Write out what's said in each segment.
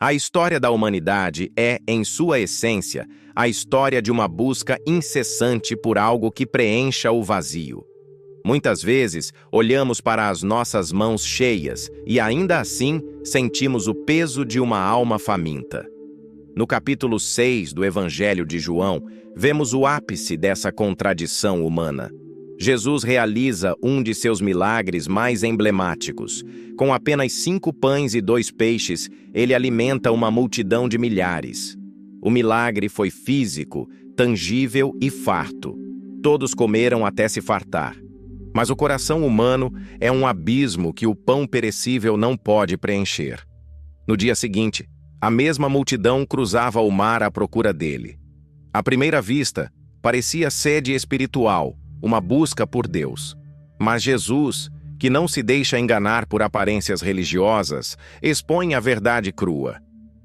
A história da humanidade é, em sua essência, a história de uma busca incessante por algo que preencha o vazio. Muitas vezes, olhamos para as nossas mãos cheias e, ainda assim, sentimos o peso de uma alma faminta. No capítulo 6 do Evangelho de João, vemos o ápice dessa contradição humana. Jesus realiza um de seus milagres mais emblemáticos. Com apenas 5 pães e 2 peixes, ele alimenta uma multidão de milhares. O milagre foi físico, tangível e farto. Todos comeram até se fartar. Mas o coração humano é um abismo que o pão perecível não pode preencher. No dia seguinte, a mesma multidão cruzava o mar à procura dele. À primeira vista, parecia sede espiritual, uma busca por Deus. Mas Jesus, que não se deixa enganar por aparências religiosas, expõe a verdade crua.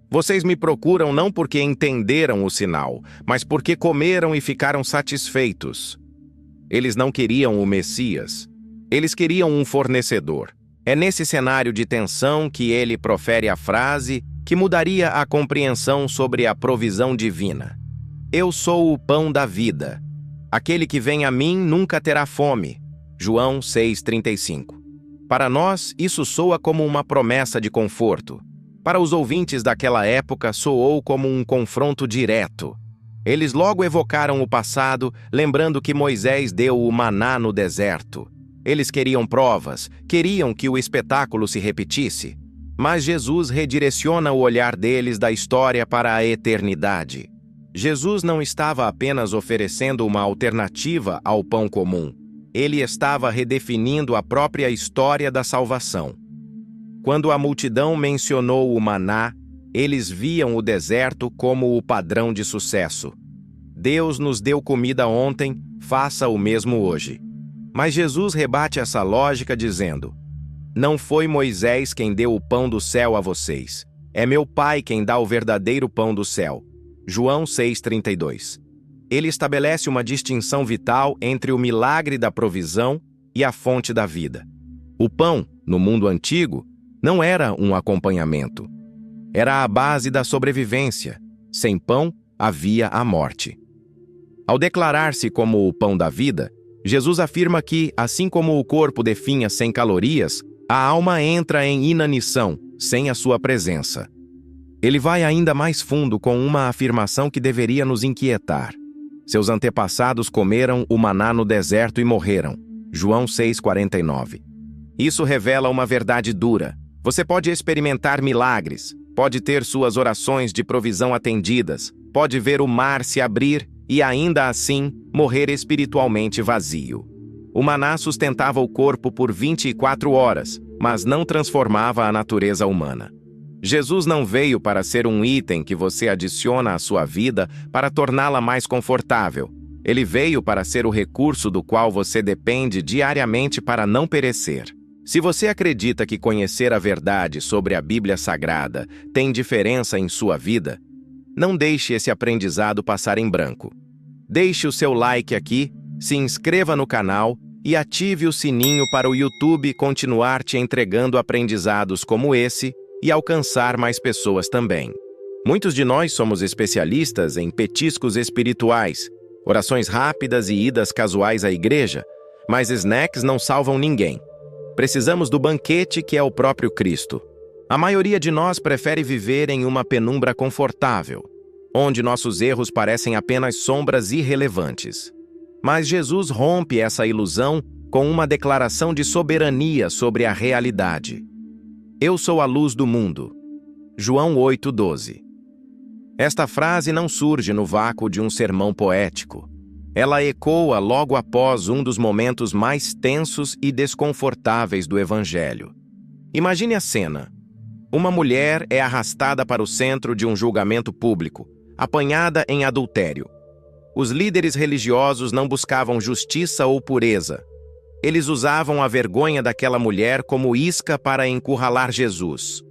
Vocês me procuram não porque entenderam o sinal, mas porque comeram e ficaram satisfeitos. Eles não queriam o Messias. Eles queriam um fornecedor. É nesse cenário de tensão que ele profere a frase que mudaria a compreensão sobre a provisão divina. Eu sou o pão da vida. Aquele que vem a mim nunca terá fome. João 6,35. Para nós, isso soa como uma promessa de conforto. Para os ouvintes daquela época, soou como um confronto direto. Eles logo evocaram o passado, lembrando que Moisés deu o maná no deserto. Eles queriam provas, queriam que o espetáculo se repetisse. Mas Jesus redireciona o olhar deles da história para a eternidade. Jesus não estava apenas oferecendo uma alternativa ao pão comum. Ele estava redefinindo a própria história da salvação. Quando a multidão mencionou o maná, eles viam o deserto como o padrão de sucesso. Deus nos deu comida ontem, faça o mesmo hoje. Mas Jesus rebate essa lógica dizendo: não foi Moisés quem deu o pão do céu a vocês. É meu Pai quem dá o verdadeiro pão do céu. João 6,32. Ele estabelece uma distinção vital entre o milagre da provisão e a fonte da vida. O pão, no mundo antigo, não era um acompanhamento. Era a base da sobrevivência. Sem pão, havia a morte. Ao declarar-se como o pão da vida, Jesus afirma que, assim como o corpo definha sem calorias, a alma entra em inanição, sem a sua presença. Ele vai ainda mais fundo com uma afirmação que deveria nos inquietar. Seus antepassados comeram o maná no deserto e morreram. João 6,49. Isso revela uma verdade dura. Você pode experimentar milagres, pode ter suas orações de provisão atendidas, pode ver o mar se abrir e, ainda assim, morrer espiritualmente vazio. O maná sustentava o corpo por 24 horas, mas não transformava a natureza humana. Jesus não veio para ser um item que você adiciona à sua vida para torná-la mais confortável. Ele veio para ser o recurso do qual você depende diariamente para não perecer. Se você acredita que conhecer a verdade sobre a Bíblia Sagrada tem diferença em sua vida, não deixe esse aprendizado passar em branco. Deixe o seu like aqui, se inscreva no canal e ative o sininho para o YouTube continuar te entregando aprendizados como esse e alcançar mais pessoas também. Muitos de nós somos especialistas em petiscos espirituais, orações rápidas e idas casuais à igreja, mas snacks não salvam ninguém. Precisamos do banquete que é o próprio Cristo. A maioria de nós prefere viver em uma penumbra confortável, onde nossos erros parecem apenas sombras irrelevantes. Mas Jesus rompe essa ilusão com uma declaração de soberania sobre a realidade. Eu sou a luz do mundo. João 8,12. Esta frase não surge no vácuo de um sermão poético. Ela ecoa logo após um dos momentos mais tensos e desconfortáveis do Evangelho. Imagine a cena. Uma mulher é arrastada para o centro de um julgamento público, apanhada em adultério. Os líderes religiosos não buscavam justiça ou pureza. Eles usavam a vergonha daquela mulher como isca para encurralar Jesus.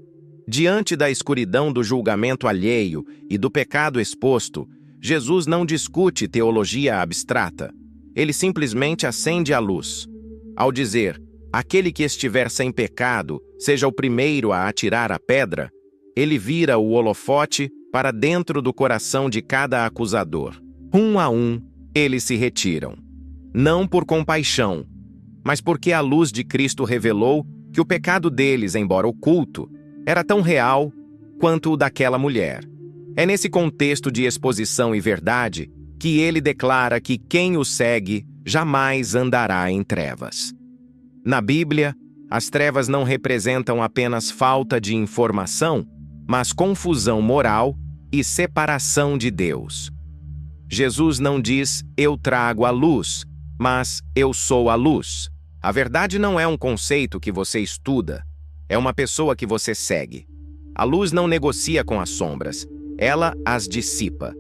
Diante da escuridão do julgamento alheio e do pecado exposto, Jesus não discute teologia abstrata. Ele simplesmente acende a luz. Ao dizer, aquele que estiver sem pecado, seja o primeiro a atirar a pedra, Ele vira o holofote para dentro do coração de cada acusador. Um a um, eles se retiram. Não por compaixão, mas porque a luz de Cristo revelou que o pecado deles, embora oculto, era tão real quanto o daquela mulher. É nesse contexto de exposição e verdade que ele declara que quem o segue jamais andará em trevas. Na Bíblia, as trevas não representam apenas falta de informação, mas confusão moral e separação de Deus. Jesus não diz, eu trago a luz, mas eu sou a luz. A verdade não é um conceito que você estuda, é uma pessoa que você segue. A luz não negocia com as sombras, ela as dissipa.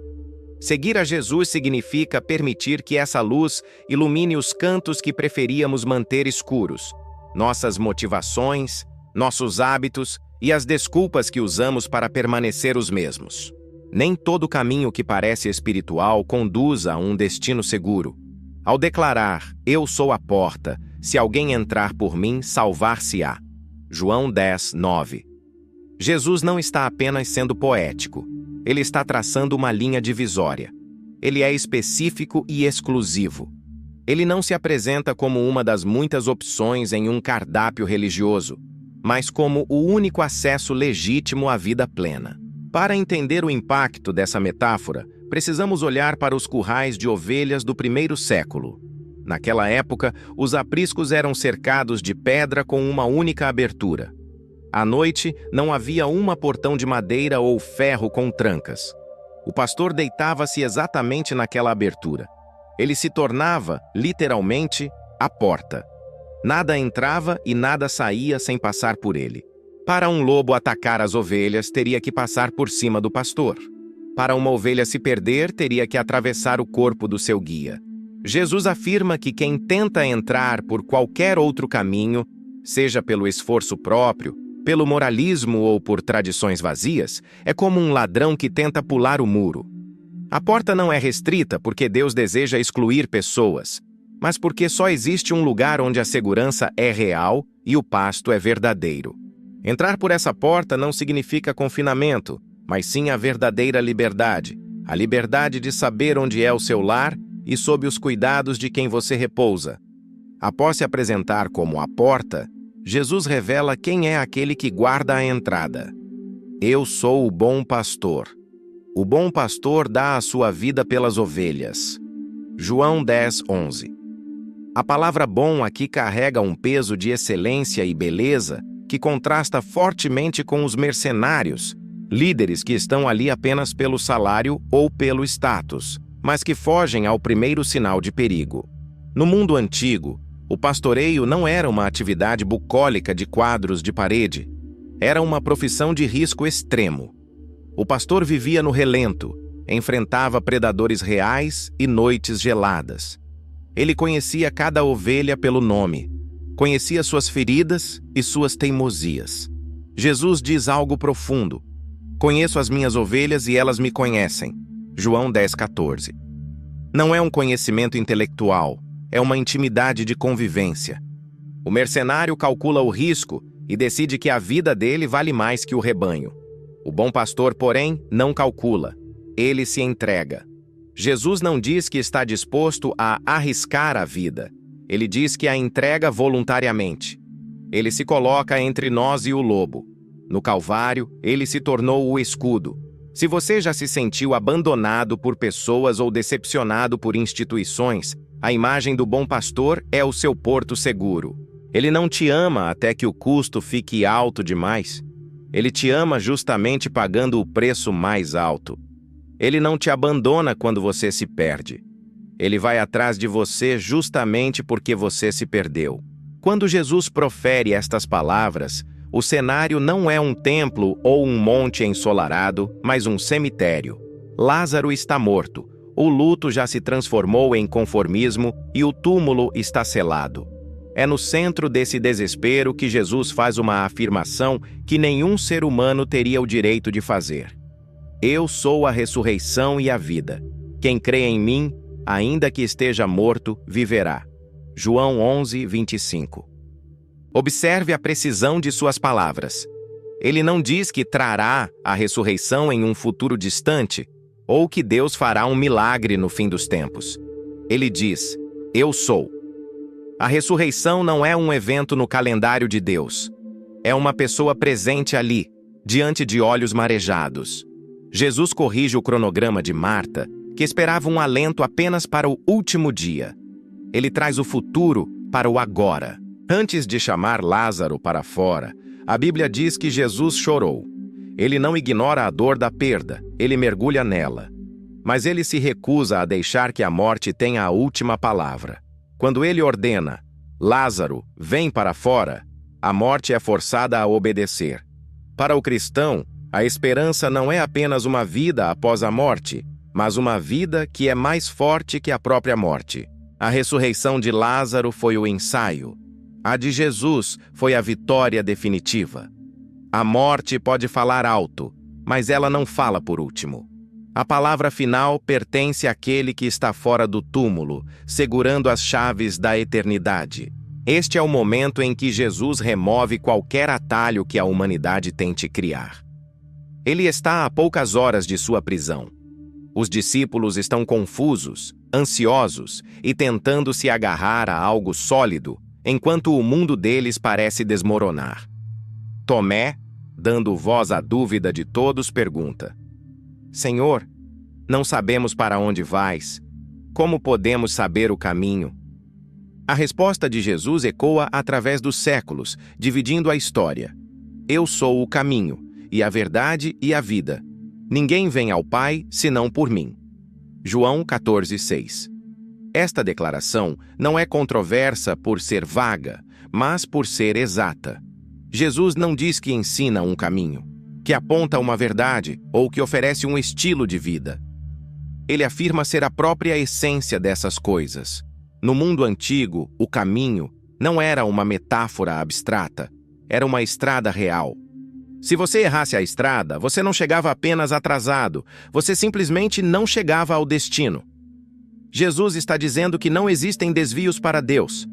Seguir a Jesus significa permitir que essa luz ilumine os cantos que preferíamos manter escuros, nossas motivações, nossos hábitos e as desculpas que usamos para permanecer os mesmos. Nem todo caminho que parece espiritual conduz a um destino seguro. Ao declarar, eu sou a porta, se alguém entrar por mim, salvar-se-á. João 10, 9. Jesus não está apenas sendo poético. Ele está traçando uma linha divisória. Ele é específico e exclusivo. Ele não se apresenta como uma das muitas opções em um cardápio religioso, mas como o único acesso legítimo à vida plena. Para entender o impacto dessa metáfora, precisamos olhar para os currais de ovelhas do primeiro século. Naquela época, os apriscos eram cercados de pedra com uma única abertura. À noite, não havia um portão de madeira ou ferro com trancas. O pastor deitava-se exatamente naquela abertura. Ele se tornava, literalmente, a porta. Nada entrava e nada saía sem passar por ele. Para um lobo atacar as ovelhas, teria que passar por cima do pastor. Para uma ovelha se perder, teria que atravessar o corpo do seu guia. Jesus afirma que quem tenta entrar por qualquer outro caminho, seja pelo esforço próprio, pelo moralismo ou por tradições vazias, é como um ladrão que tenta pular o muro. A porta não é restrita porque Deus deseja excluir pessoas, mas porque só existe um lugar onde a segurança é real e o pasto é verdadeiro. Entrar por essa porta não significa confinamento, mas sim a verdadeira liberdade, a liberdade de saber onde é o seu lar e sob os cuidados de quem você repousa. Após se apresentar como a porta, Jesus revela quem é aquele que guarda a entrada. Eu sou o bom pastor. O bom pastor dá a sua vida pelas ovelhas. João 10, 11. A palavra bom aqui carrega um peso de excelência e beleza que contrasta fortemente com os mercenários, líderes que estão ali apenas pelo salário ou pelo status, mas que fogem ao primeiro sinal de perigo. No mundo antigo, o pastoreio não era uma atividade bucólica de quadros de parede. Era uma profissão de risco extremo. O pastor vivia no relento, enfrentava predadores reais e noites geladas. Ele conhecia cada ovelha pelo nome, conhecia suas feridas e suas teimosias. Jesus diz algo profundo. Conheço as minhas ovelhas e elas me conhecem. João 10, 14. Não é um conhecimento intelectual, é uma intimidade de convivência. O mercenário calcula o risco e decide que a vida dele vale mais que o rebanho. O bom pastor, porém, não calcula. Ele se entrega. Jesus não diz que está disposto a arriscar a vida. Ele diz que a entrega voluntariamente. Ele se coloca entre nós e o lobo. No Calvário, ele se tornou o escudo. Se você já se sentiu abandonado por pessoas ou decepcionado por instituições, a imagem do bom pastor é o seu porto seguro. Ele não te ama até que o custo fique alto demais. Ele te ama justamente pagando o preço mais alto. Ele não te abandona quando você se perde. Ele vai atrás de você justamente porque você se perdeu. Quando Jesus profere estas palavras, o cenário não é um templo ou um monte ensolarado, mas um cemitério. Lázaro está morto. O luto já se transformou em conformismo e o túmulo está selado. É no centro desse desespero que Jesus faz uma afirmação que nenhum ser humano teria o direito de fazer. Eu sou a ressurreição e a vida. Quem crê em mim, ainda que esteja morto, viverá. João 11, 25. Observe a precisão de suas palavras. Ele não diz que trará a ressurreição em um futuro distante ou que Deus fará um milagre no fim dos tempos. Ele diz: Eu sou. A ressurreição não é um evento no calendário de Deus. É uma pessoa presente ali, diante de olhos marejados. Jesus corrige o cronograma de Marta, que esperava um alento apenas para o último dia. Ele traz o futuro para o agora. Antes de chamar Lázaro para fora, a Bíblia diz que Jesus chorou. Ele não ignora a dor da perda, ele mergulha nela. Mas ele se recusa a deixar que a morte tenha a última palavra. Quando ele ordena, Lázaro, vem para fora, a morte é forçada a obedecer. Para o cristão, a esperança não é apenas uma vida após a morte, mas uma vida que é mais forte que a própria morte. A ressurreição de Lázaro foi o ensaio. A de Jesus foi a vitória definitiva. A morte pode falar alto, mas ela não fala por último. A palavra final pertence àquele que está fora do túmulo, segurando as chaves da eternidade. Este é o momento em que Jesus remove qualquer atalho que a humanidade tente criar. Ele está a poucas horas de sua prisão. Os discípulos estão confusos, ansiosos e tentando se agarrar a algo sólido, enquanto o mundo deles parece desmoronar. Tomé, dando voz à dúvida de todos, pergunta: Senhor, não sabemos para onde vais. Como podemos saber o caminho? A resposta de Jesus ecoa através dos séculos, dividindo a história. Eu sou o caminho, e a verdade e a vida. Ninguém vem ao Pai senão por mim. João 14:6. Esta declaração não é controversa por ser vaga, mas por ser exata. Jesus não diz que ensina um caminho, que aponta uma verdade ou que oferece um estilo de vida. Ele afirma ser a própria essência dessas coisas. No mundo antigo, o caminho não era uma metáfora abstrata, era uma estrada real. Se você errasse a estrada, você não chegava apenas atrasado, você simplesmente não chegava ao destino. Jesus está dizendo que não existem desvios para Deus.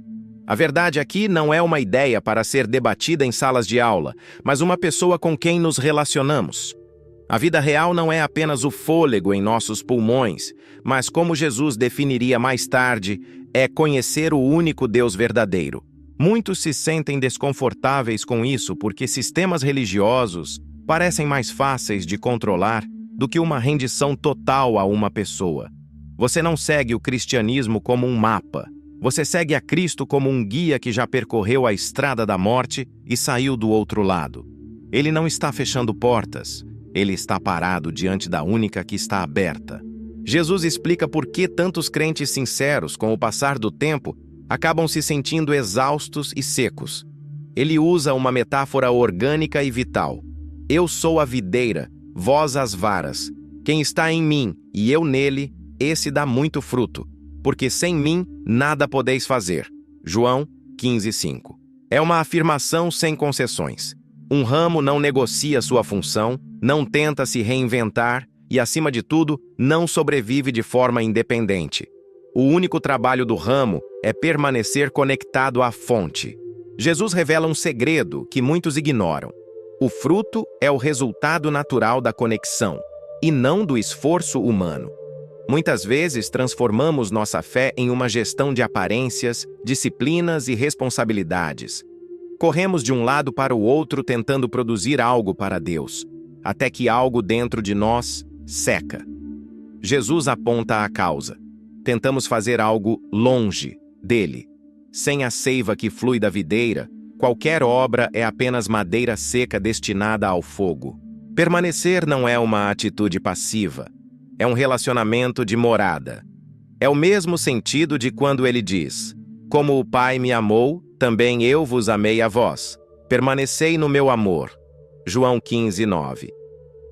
A verdade aqui não é uma ideia para ser debatida em salas de aula, mas uma pessoa com quem nos relacionamos. A vida real não é apenas o fôlego em nossos pulmões, mas como Jesus definiria mais tarde, é conhecer o único Deus verdadeiro. Muitos se sentem desconfortáveis com isso porque sistemas religiosos parecem mais fáceis de controlar do que uma rendição total a uma pessoa. Você não segue o cristianismo como um mapa. Você segue a Cristo como um guia que já percorreu a estrada da morte e saiu do outro lado. Ele não está fechando portas. Ele está parado diante da única que está aberta. Jesus explica por que tantos crentes sinceros, com o passar do tempo, acabam se sentindo exaustos e secos. Ele usa uma metáfora orgânica e vital. Eu sou a videira, vós as varas. Quem está em mim e eu nele, esse dá muito fruto, porque sem mim nada podeis fazer. João 15:5. É uma afirmação sem concessões. Um ramo não negocia sua função, não tenta se reinventar e, acima de tudo, não sobrevive de forma independente. O único trabalho do ramo é permanecer conectado à fonte. Jesus revela um segredo que muitos ignoram. O fruto é o resultado natural da conexão, e não do esforço humano. Muitas vezes transformamos nossa fé em uma gestão de aparências, disciplinas e responsabilidades. Corremos de um lado para o outro tentando produzir algo para Deus, até que algo dentro de nós seca. Jesus aponta a causa. Tentamos fazer algo longe dele. Sem a seiva que flui da videira, qualquer obra é apenas madeira seca destinada ao fogo. Permanecer não é uma atitude passiva. É um relacionamento de morada. É o mesmo sentido de quando ele diz: Como o Pai me amou, também eu vos amei a vós. Permanecei no meu amor. João 15:9.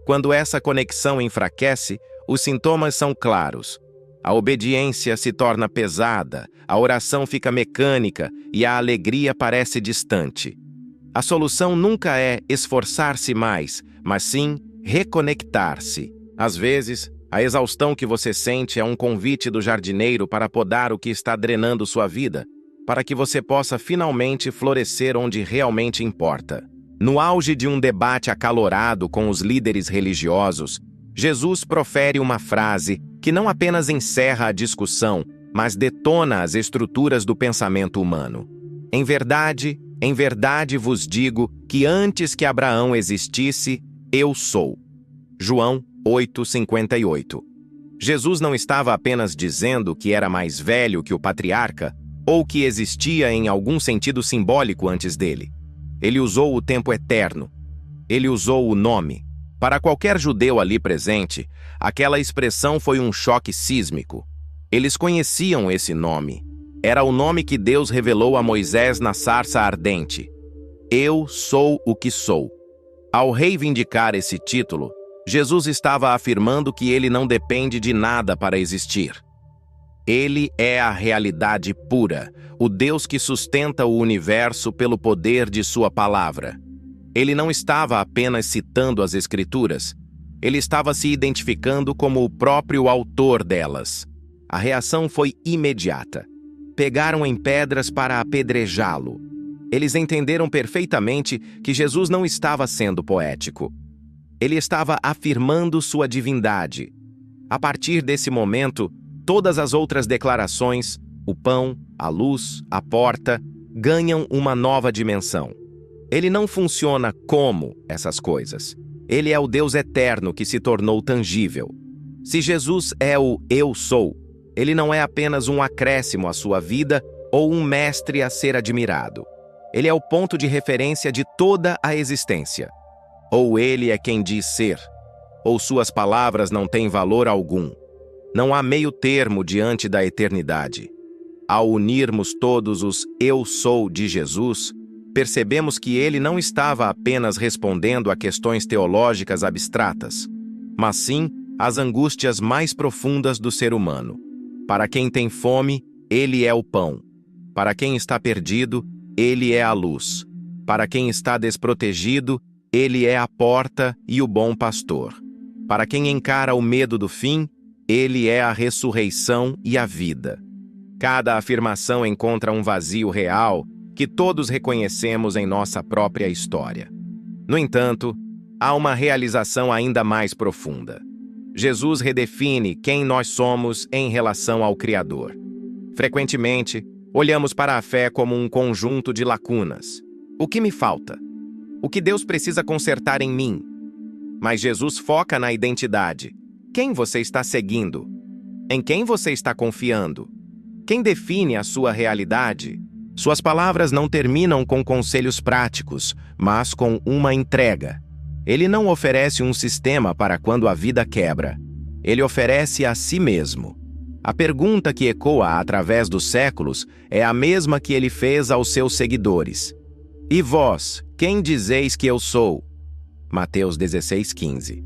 Quando essa conexão enfraquece, os sintomas são claros. A obediência se torna pesada, a oração fica mecânica e a alegria parece distante. A solução nunca é esforçar-se mais, mas sim reconectar-se. Às vezes, a exaustão que você sente é um convite do jardineiro para podar o que está drenando sua vida, para que você possa finalmente florescer onde realmente importa. No auge de um debate acalorado com os líderes religiosos, Jesus profere uma frase que não apenas encerra a discussão, mas detona as estruturas do pensamento humano. Em verdade vos digo que antes que Abraão existisse, eu sou. João 8:58. Jesus não estava apenas dizendo que era mais velho que o patriarca ou que existia em algum sentido simbólico antes dele. Ele usou o tempo eterno. Ele usou o nome. Para qualquer judeu ali presente, aquela expressão foi um choque sísmico. Eles conheciam esse nome. Era o nome que Deus revelou a Moisés na sarça ardente. Eu sou o que sou. Ao reivindicar esse título, Jesus estava afirmando que ele não depende de nada para existir. Ele é a realidade pura, o Deus que sustenta o universo pelo poder de sua palavra. Ele não estava apenas citando as Escrituras, ele estava se identificando como o próprio autor delas. A reação foi imediata. Pegaram em pedras para apedrejá-lo. Eles entenderam perfeitamente que Jesus não estava sendo poético. Ele estava afirmando sua divindade. A partir desse momento, todas as outras declarações, o pão, a luz, a porta, ganham uma nova dimensão. Ele não funciona como essas coisas. Ele é o Deus eterno que se tornou tangível. Se Jesus é o Eu Sou, ele não é apenas um acréscimo à sua vida ou um mestre a ser admirado. Ele é o ponto de referência de toda a existência. Ou ele é quem diz ser, ou suas palavras não têm valor algum. Não há meio termo diante da eternidade. Ao unirmos todos os Eu Sou de Jesus, percebemos que ele não estava apenas respondendo a questões teológicas abstratas, mas sim às angústias mais profundas do ser humano. Para quem tem fome, ele é o pão. Para quem está perdido, ele é a luz. Para quem está desprotegido, ele é a porta e o bom pastor. Para quem encara o medo do fim, ele é a ressurreição e a vida. Cada afirmação encontra um vazio real que todos reconhecemos em nossa própria história. No entanto, há uma realização ainda mais profunda. Jesus redefine quem nós somos em relação ao Criador. Frequentemente, olhamos para a fé como um conjunto de lacunas. O que me falta? O que Deus precisa consertar em mim? Mas Jesus foca na identidade. Quem você está seguindo? Em quem você está confiando? Quem define a sua realidade? Suas palavras não terminam com conselhos práticos, mas com uma entrega. Ele não oferece um sistema para quando a vida quebra. Ele oferece a si mesmo. A pergunta que ecoa através dos séculos é a mesma que ele fez aos seus seguidores. E vós, quem dizeis que eu sou? Mateus 16:15.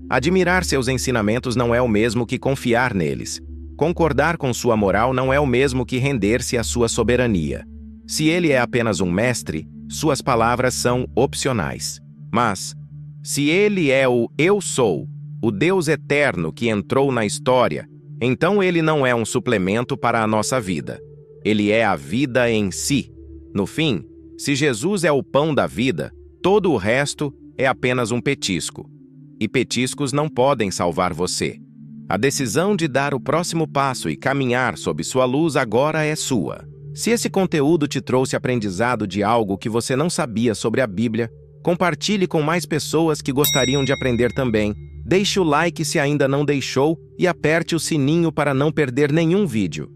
Admirar seus ensinamentos não é o mesmo que confiar neles. Concordar com sua moral não é o mesmo que render-se à sua soberania. Se ele é apenas um mestre, suas palavras são opcionais. Mas, se ele é o Eu Sou, o Deus eterno que entrou na história, então ele não é um suplemento para a nossa vida. Ele é a vida em si. No fim, se Jesus é o pão da vida, todo o resto é apenas um petisco. E petiscos não podem salvar você. A decisão de dar o próximo passo e caminhar sob sua luz agora é sua. Se esse conteúdo te trouxe aprendizado de algo que você não sabia sobre a Bíblia, compartilhe com mais pessoas que gostariam de aprender também. Deixe o like se ainda não deixou e aperte o sininho para não perder nenhum vídeo.